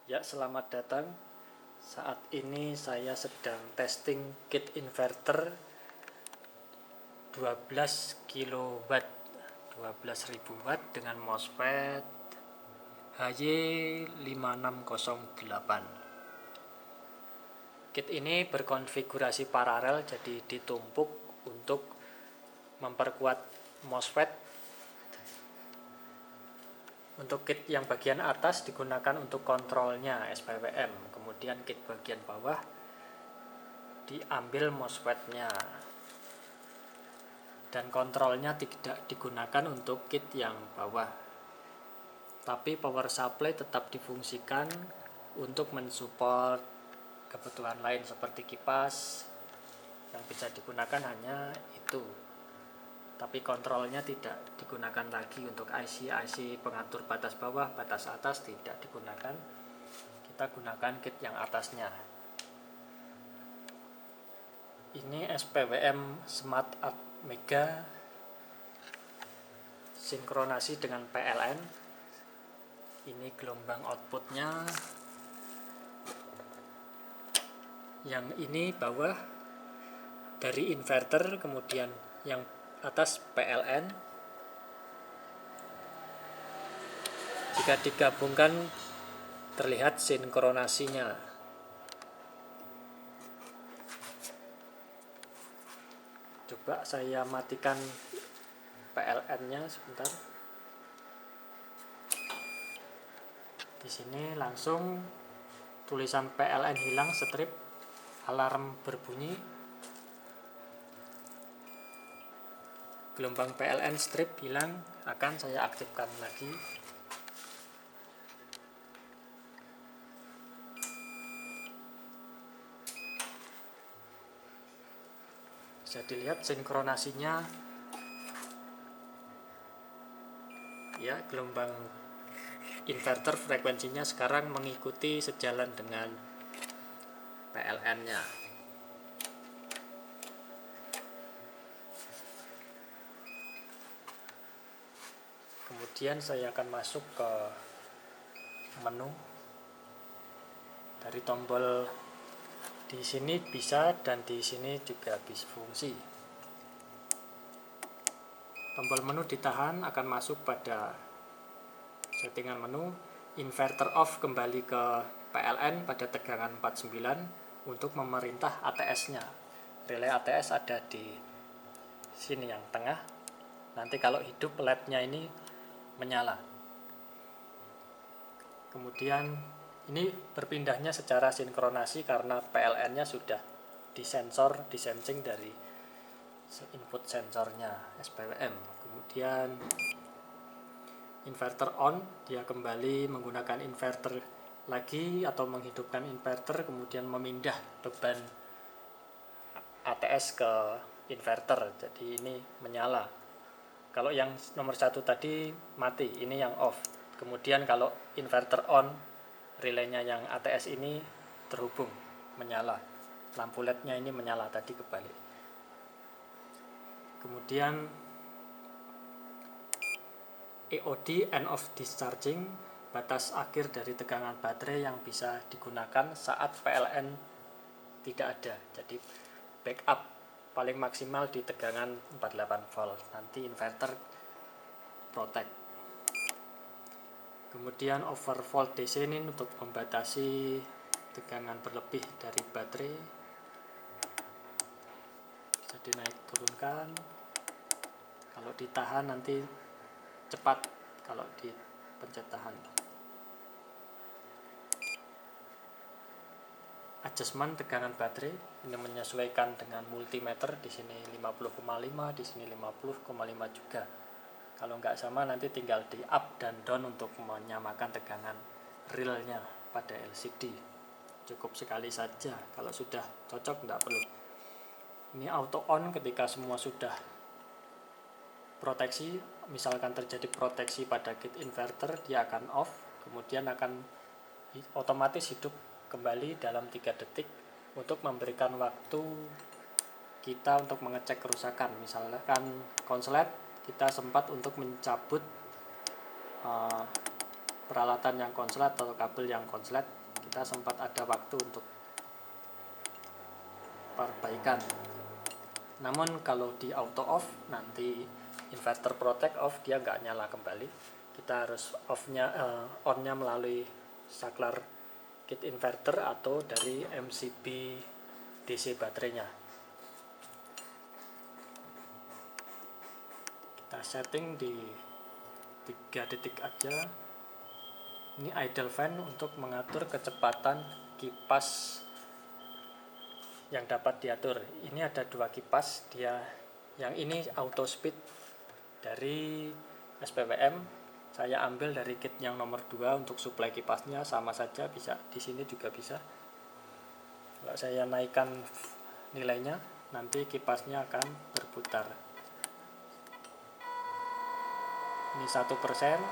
Ya, selamat datang. Saat ini saya sedang testing kit inverter 12 kW, 12.000 watt dengan MOSFET HY5608. Kit ini berkonfigurasi paralel, jadi ditumpuk untuk memperkuat MOSFET. Untuk kit yang bagian atas digunakan untuk kontrolnya SPWM, kemudian kit bagian bawah diambil MOSFET-nya, dan kontrolnya tidak digunakan untuk kit yang bawah. Tapi power supply tetap difungsikan untuk mensupport kebutuhan lain seperti kipas, yang bisa digunakan hanya itu. Tapi kontrolnya tidak digunakan lagi untuk IC pengatur batas bawah, batas atas tidak digunakan. Kita gunakan kit yang atasnya. Ini SPWM Smart Art Mega sinkronasi dengan PLN. Ini gelombang outputnya. Yang ini bawah dari inverter, kemudian yang atas PLN. Jika digabungkan terlihat sinkronasinya. Coba saya matikan PLN-nya sebentar. Di sini langsung tulisan PLN hilang, strip, alarm berbunyi. Gelombang PLN strip hilang, akan saya aktifkan lagi. Bisa dilihat sinkronasinya. Ya, gelombang inverter frekuensinya sekarang mengikuti sejalan dengan PLN-nya. Kemudian saya akan masuk ke menu. Dari tombol di sini bisa, dan di sini juga bisa fungsi. Tombol menu ditahan, akan masuk pada settingan menu. Inverter off, kembali ke PLN pada tegangan 49 untuk memerintah ATS-nya. Relay ATS ada di sini yang tengah. Nanti kalau hidup LED-nya ini menyala. Kemudian ini berpindahnya secara sinkronasi karena PLN-nya sudah disensing dari input sensornya SPWM. Kemudian inverter on, dia kembali menggunakan inverter lagi atau menghidupkan inverter, kemudian memindah beban ATS ke inverter, jadi ini menyala. Kalau yang nomor 1 tadi mati, ini yang off. Kemudian kalau inverter on, relaynya yang ATS ini terhubung, menyala. Lampu LED-nya ini menyala, tadi kebalik. Kemudian EOD, end of discharging, batas akhir dari tegangan baterai yang bisa digunakan saat PLN tidak ada. Jadi backup paling maksimal di tegangan 48 volt. Nanti inverter protect. Kemudian overvolt DC ini untuk membatasi tegangan berlebih dari baterai. Bisa dinaik turunkan. Kalau ditahan nanti cepat, kalau dipencet tahan. Adjustment tegangan baterai ini menyesuaikan dengan multimeter, di sini 50,5, di sini 50,5 juga. Kalau nggak sama nanti tinggal di up dan down untuk menyamakan tegangan realnya pada LCD. Cukup sekali saja, kalau sudah cocok nggak perlu. Ini auto on ketika semua sudah proteksi. Misalkan terjadi proteksi pada kit inverter, dia akan off, kemudian akan otomatis hidup kembali dalam 3 detik untuk memberikan waktu kita untuk mengecek kerusakan. Misalkan konslet, kita sempat untuk mencabut peralatan yang konslet atau kabel yang konslet, kita sempat ada waktu untuk perbaikan. Namun kalau di auto off, nanti inverter protect off, dia nggak nyala kembali. Kita harus on-nya melalui saklar kit inverter atau dari MCB DC baterainya. Kita setting di 3 detik aja. Ini idle fan untuk mengatur kecepatan kipas yang dapat diatur. Ini ada 2 kipas, dia yang ini auto speed dari SPWM. Saya ambil dari kit yang nomor 2 untuk suplai kipasnya, sama saja bisa di sini juga bisa. Kalau saya naikkan nilainya, nanti kipasnya akan berputar. Ini 1%, 2%,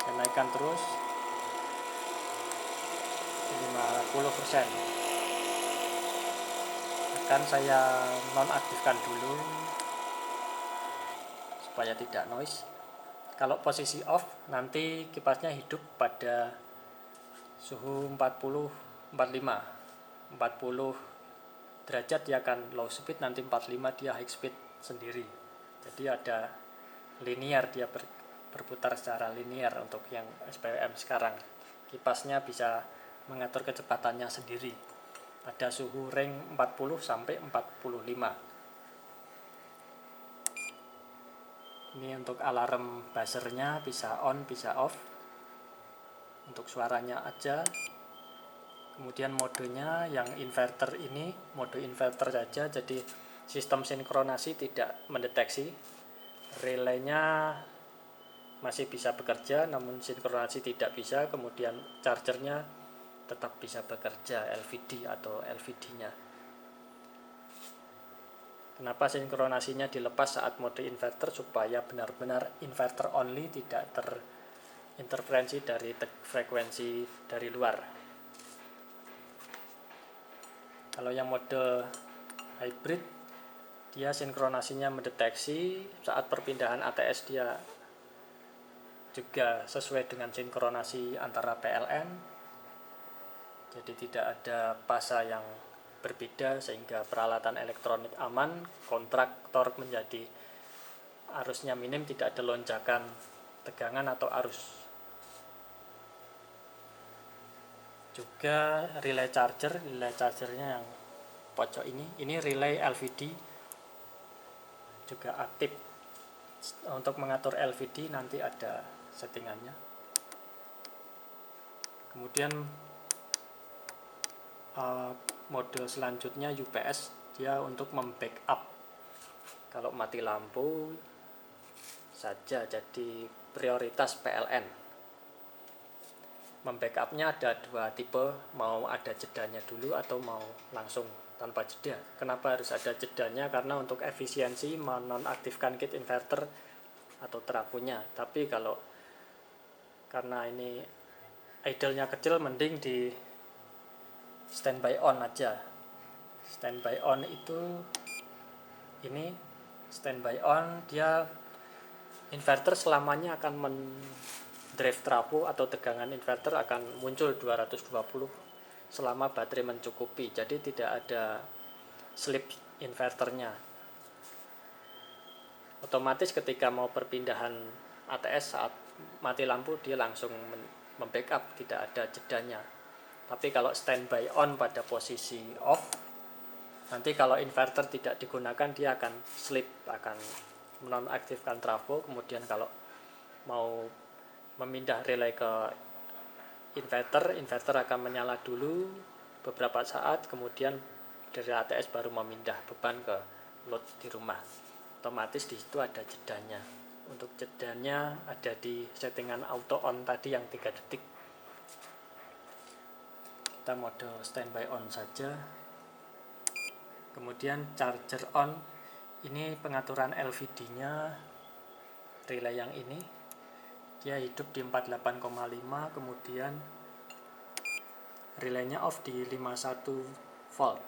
saya naikkan terus 50%. Akan saya nonaktifkan dulu supaya tidak noise. Kalau posisi off, nanti kipasnya hidup pada suhu 40 derajat, dia akan low speed, nanti 45 dia high speed sendiri. Jadi ada linear, dia berputar secara linear untuk yang SPWM sekarang. Kipasnya bisa mengatur kecepatannya sendiri pada suhu range 40 sampai 45. Ini untuk alarm buzzernya bisa on bisa off, untuk suaranya aja. Kemudian modenya yang inverter ini mode inverter saja, jadi sistem sinkronasi tidak mendeteksi. Relaynya masih bisa bekerja, namun sinkronasi tidak bisa. Kemudian chargernya tetap bisa bekerja, LVD atau LVD-nya. Kenapa sinkronasinya dilepas saat mode inverter? Supaya benar-benar inverter only, tidak terinterferensi dari frekuensi dari luar. Kalau yang mode hybrid, dia sinkronasinya mendeteksi. Saat perpindahan ATS dia juga sesuai dengan sinkronasi antara PLN. Jadi tidak ada fasa yang berbeda, sehingga peralatan elektronik aman. Kontraktor menjadi arusnya minim, tidak ada lonjakan tegangan atau arus. Juga relay chargernya yang pojok ini relay LVD juga aktif. Untuk mengatur LVD nanti ada settingannya. Kemudian mode selanjutnya UPS, dia untuk membackup kalau mati lampu saja, jadi prioritas PLN. Membackupnya ada 2 tipe, mau ada jedanya dulu atau mau langsung tanpa jeda. Kenapa harus ada jedanya? Karena untuk efisiensi menonaktifkan kit inverter atau trafonya. Tapi kalau karena ini idle-nya kecil, mending di standby on aja. Standby on itu ini standby on, dia inverter selamanya akan drive trafo atau tegangan inverter akan muncul 220 selama baterai mencukupi. Jadi tidak ada sleep inverternya. Otomatis ketika mau perpindahan ATS saat mati lampu, dia langsung membackup, tidak ada jedanya. Tapi kalau standby on pada posisi off, nanti kalau inverter tidak digunakan, dia akan sleep, akan menonaktifkan trafo. Kemudian kalau mau memindah relay ke inverter akan menyala dulu beberapa saat, kemudian dari ATS baru memindah beban ke load di rumah. Otomatis di situ ada jedanya. Untuk jedanya ada di settingan auto on tadi yang 3 detik. Kita mode standby on saja. Kemudian charger on, ini pengaturan LVD-nya relay yang ini. Dia hidup di 48,5, kemudian relaynya off di 51 volt.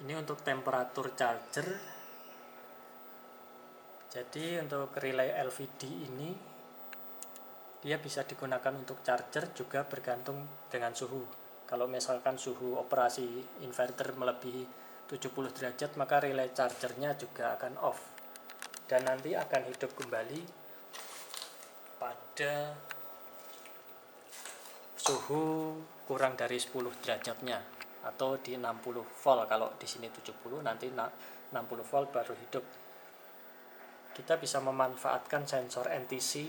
Ini untuk temperatur charger. Jadi untuk relay LVD ini dia bisa digunakan untuk charger, juga bergantung dengan suhu. Kalau misalkan suhu operasi inverter melebihi 70 derajat, maka relay chargernya juga akan off dan nanti akan hidup kembali pada suhu kurang dari 10 derajatnya atau di 60 volt. Kalau di sini 70, nanti 60 volt baru hidup. Kita bisa memanfaatkan sensor NTC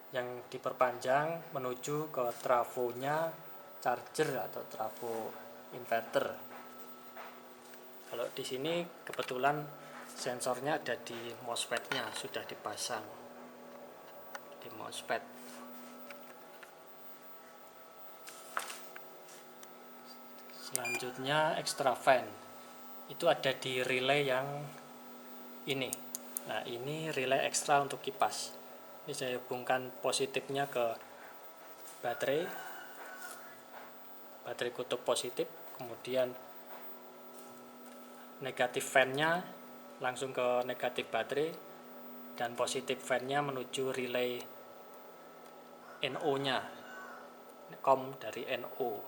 yang diperpanjang menuju ke trafonya charger atau trafo inverter. Kalau di sini kebetulan sensornya ada di MOSFET-nya, sudah dipasang di MOSFET. Selanjutnya extra fan itu ada di relay yang ini. Nah, ini relay ekstra untuk kipas. Ini saya hubungkan positifnya ke baterai kutub positif, kemudian negatif fan-nya langsung ke negatif baterai, dan positif fan-nya menuju relay NO-nya, COM dari NO.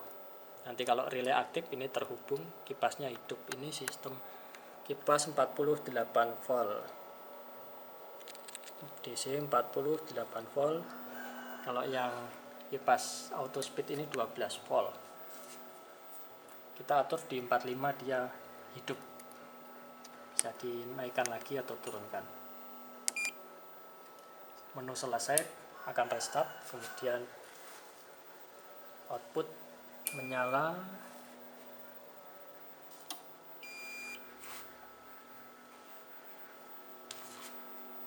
Nanti kalau relay aktif ini terhubung, kipasnya hidup. Ini sistem kipas 48 volt. DC 48 volt. Kalau yang kipas auto speed ini 12 volt. Kita atur di 45, dia hidup. Bisa dinaikkan lagi atau turunkan. Menu selesai, akan restart, kemudian output menyala.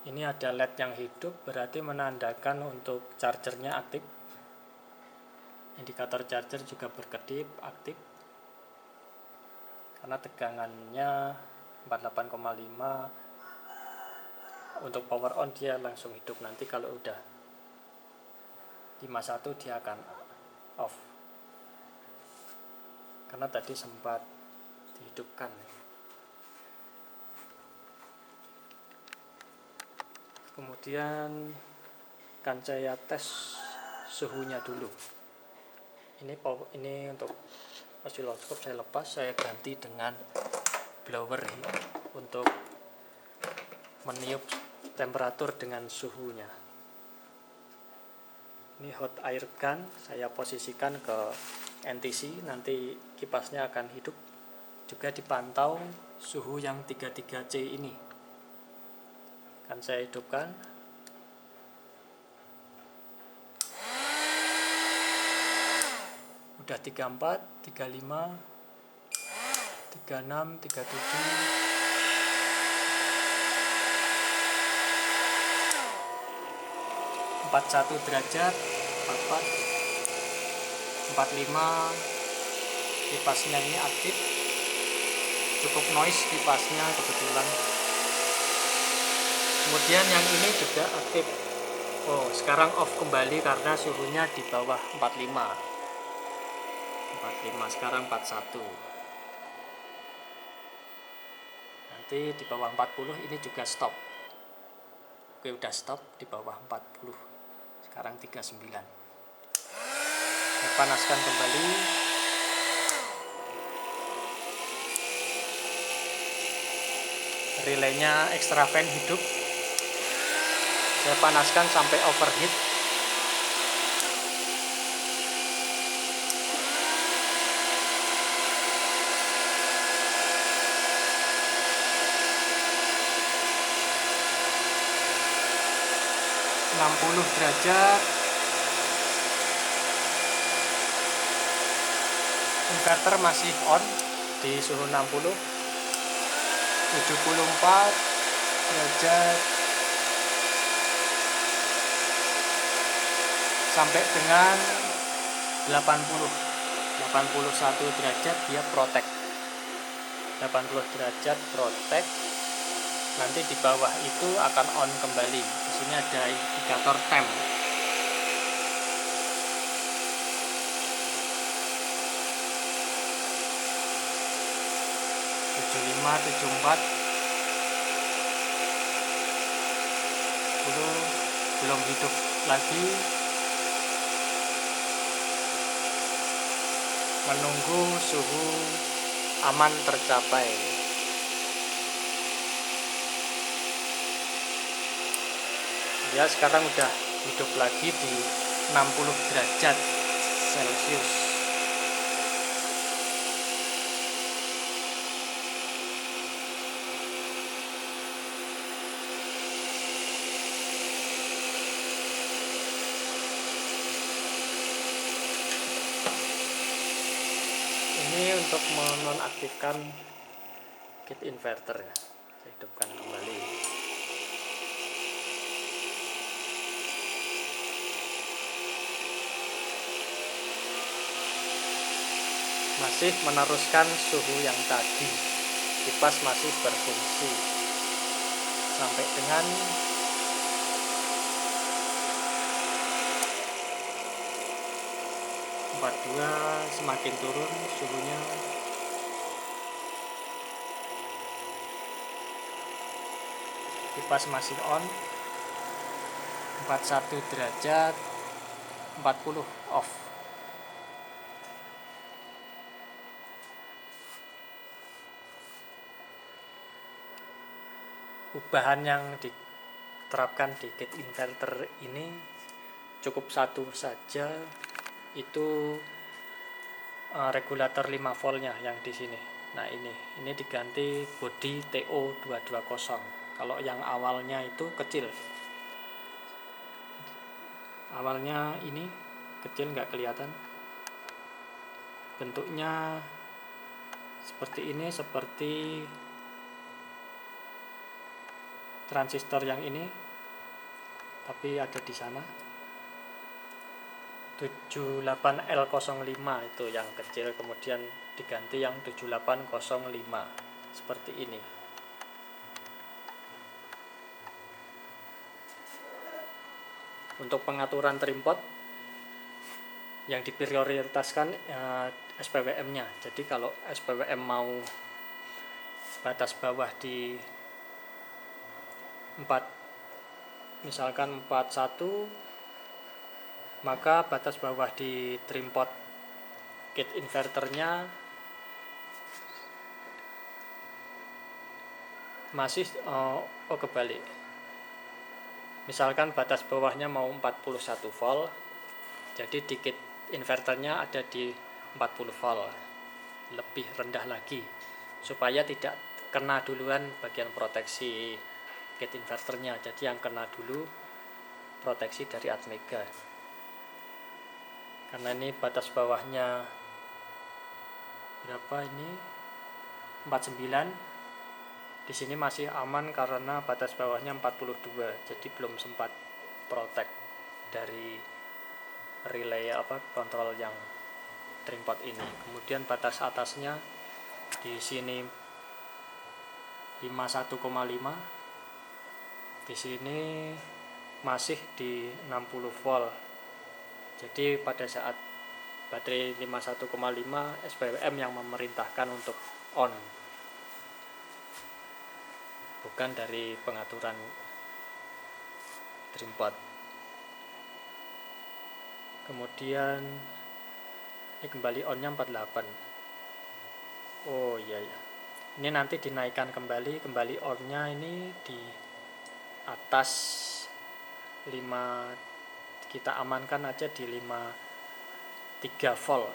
Ini ada LED yang hidup, berarti menandakan untuk chargernya aktif. Indikator charger juga berkedip aktif karena tegangannya 48,5. Untuk power on dia langsung hidup. Nanti kalau udah 51 dia akan off karena tadi sempat dihidupkan. Kemudian akan saya tes suhunya dulu. Ini untuk osiloskop saya lepas, saya ganti dengan blower untuk meniup temperatur dengan suhunya. Ini hot air gun, saya posisikan ke NTC, nanti kipasnya akan hidup. Juga dipantau suhu yang 33C ini. Akan saya hidupkan. Udah 34, 35, 36, 37. 41 derajat, 44, 45. Kipasnya ini aktif, cukup noise kipasnya kebetulan. Kemudian yang ini juga aktif. Oh, sekarang off kembali karena suhunya di bawah 45. Sekarang 41. Nanti di bawah 40 ini juga stop. Oke, udah stop di bawah 40. Sekarang 39. Saya panaskan kembali. Relaynya extra fan hidup. Saya panaskan sampai overheat. derajat. Inverter masih on di suhu 60. 74 derajat sampai dengan 81 derajat dia protek. 80 derajat protek. Nanti di bawah itu akan on kembali. Di sini ada indikator temp. 75, 74. belum hidup lagi. Menunggu suhu aman tercapai. Ya, sekarang udah hidup lagi di 60 derajat Celcius. Ini untuk menonaktifkan kit inverter ya. Saya hidupkan kembali. Masih meneruskan suhu yang tadi. Kipas masih berfungsi sampai dengan 42, semakin turun suhunya. Kipas masih on. 41 derajat, 40 off. Ubahan yang diterapkan di kit inverter ini cukup satu saja, itu regulator 5 voltnya yang di sini. Nah, ini diganti bodi TO220. Kalau yang awalnya itu kecil. Awalnya ini kecil, nggak kelihatan. Bentuknya seperti ini, seperti transistor yang ini, tapi ada di sana 78L05 itu yang kecil, kemudian diganti yang 7805 seperti ini. Untuk pengaturan trimpot yang diprioritaskan SPWM-nya. Jadi kalau SPWM mau batas bawah di 4, misalkan 41, maka batas bawah di trimpot kit inverternya masih kebalik. Misalkan batas bawahnya mau 41 volt, jadi di kit inverternya ada di 40 volt, lebih rendah lagi, supaya tidak kena duluan bagian proteksi kit inverternya. Jadi yang kena dulu proteksi dari Atmega. Karena ini batas bawahnya berapa ini? 49. Di sini masih aman karena batas bawahnya 42. Jadi belum sempat protect dari relay kontrol yang trimpot ini. Kemudian batas atasnya di sini 51,5. Di sini masih di 60 volt. Jadi pada saat baterai 51,5, SPWM yang memerintahkan untuk on, bukan dari pengaturan trimpot. Kemudian ini kembali onnya 48. Oh iya ya. Ini nanti dinaikkan kembali onnya ini di atas 5, kita amankan aja di 53 volt.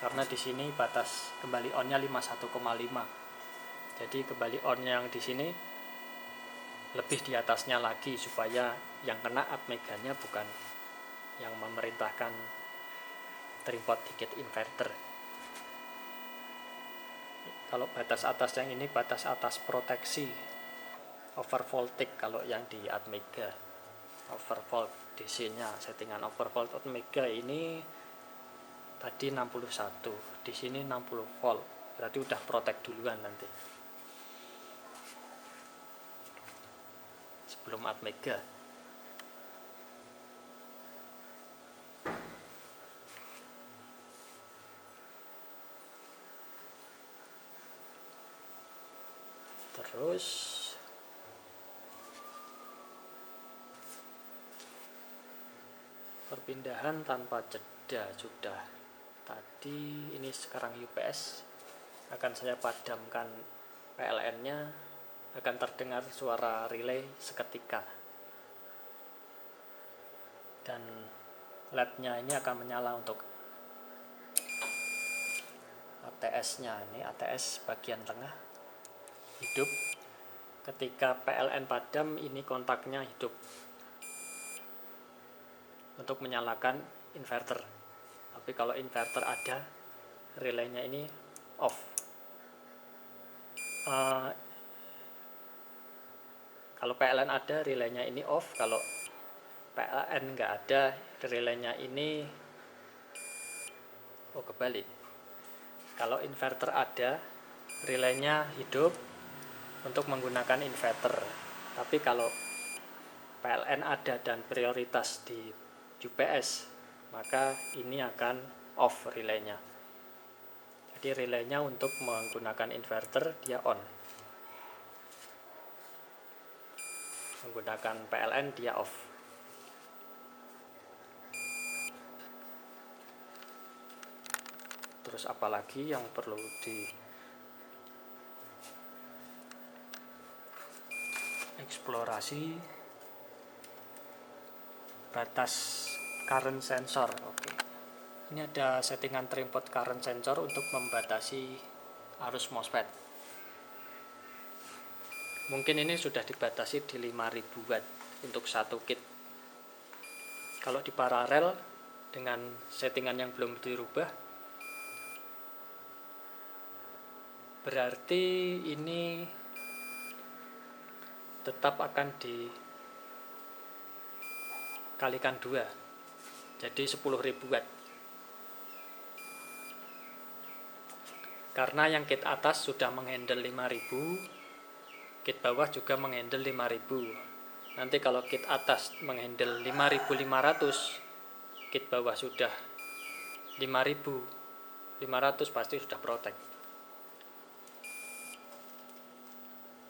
Karena di sini batas kembali onnya 51,5. Jadi kembali onnya yang di sini lebih di atasnya lagi, supaya yang kena Atmeganya bukan yang memerintahkan trimpot kit inverter. Kalau batas atas yang ini batas atas proteksi overvoltage. Kalau yang di Atmega overvolt DC-nya, settingan overvolt Atmega ini tadi 61, di sini 60 volt, berarti udah protect duluan nanti sebelum Atmega. Terus perpindahan tanpa jeda sudah. Tadi ini sekarang UPS, akan saya padamkan PLN-nya, akan terdengar suara relay seketika. Dan LED-nya ini akan menyala untuk ATS-nya. Ini ATS bagian tengah hidup. Ketika PLN padam, ini kontaknya hidup untuk menyalakan inverter. Tapi kalau inverter ada, relaynya ini off. Kalau PLN ada, relaynya ini off. Kalau PLN nggak ada, relaynya ini kebalik. Kalau inverter ada, relaynya hidup untuk menggunakan inverter. Tapi kalau PLN ada dan prioritas di UPS, maka ini akan off relaynya. Jadi relaynya untuk menggunakan inverter dia on, menggunakan PLN dia off. Terus apalagi yang perlu dieksplorasi? Batas current sensor. Oke. Ini ada settingan trimpot current sensor untuk membatasi arus MOSFET. Mungkin ini sudah dibatasi di 5000 watt untuk satu kit. Kalau di paralel dengan settingan yang belum dirubah, berarti ini tetap akan dikalikan 2, jadi 10.000 watt. Karena yang kit atas sudah menghandle 5000, kit bawah juga menghandle 5000. Nanti kalau kit atas menghandle 5500, kit bawah sudah 5500, pasti sudah protek.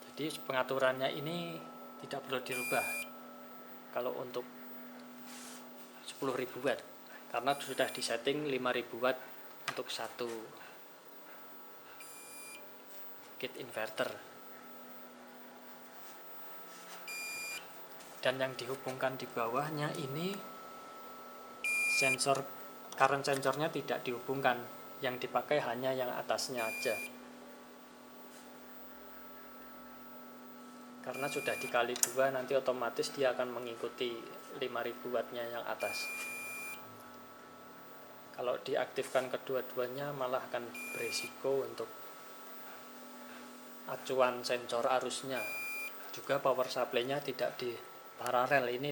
Jadi pengaturannya ini tidak perlu dirubah kalau untuk 10.000 watt, karena sudah disetting 5000 watt untuk satu kit inverter. Dan yang dihubungkan di bawahnya ini sensor current sensornya tidak dihubungkan, yang dipakai hanya yang atasnya aja. Karena sudah dikali 2, nanti otomatis dia akan mengikuti 5000 wattnya yang atas. Kalau diaktifkan kedua-duanya malah akan berisiko untuk acuan sensor arusnya. Juga power supply-nya tidak di paralel, ini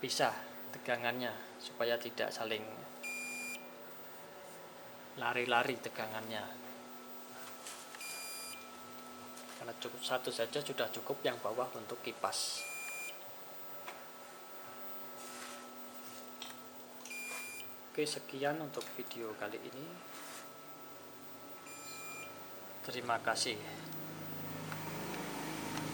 dipisah tegangannya supaya tidak saling lari-lari tegangannya. Karena cukup satu saja sudah cukup, yang bawah untuk kipas. Oke, sekian untuk video kali ini. Terima kasih.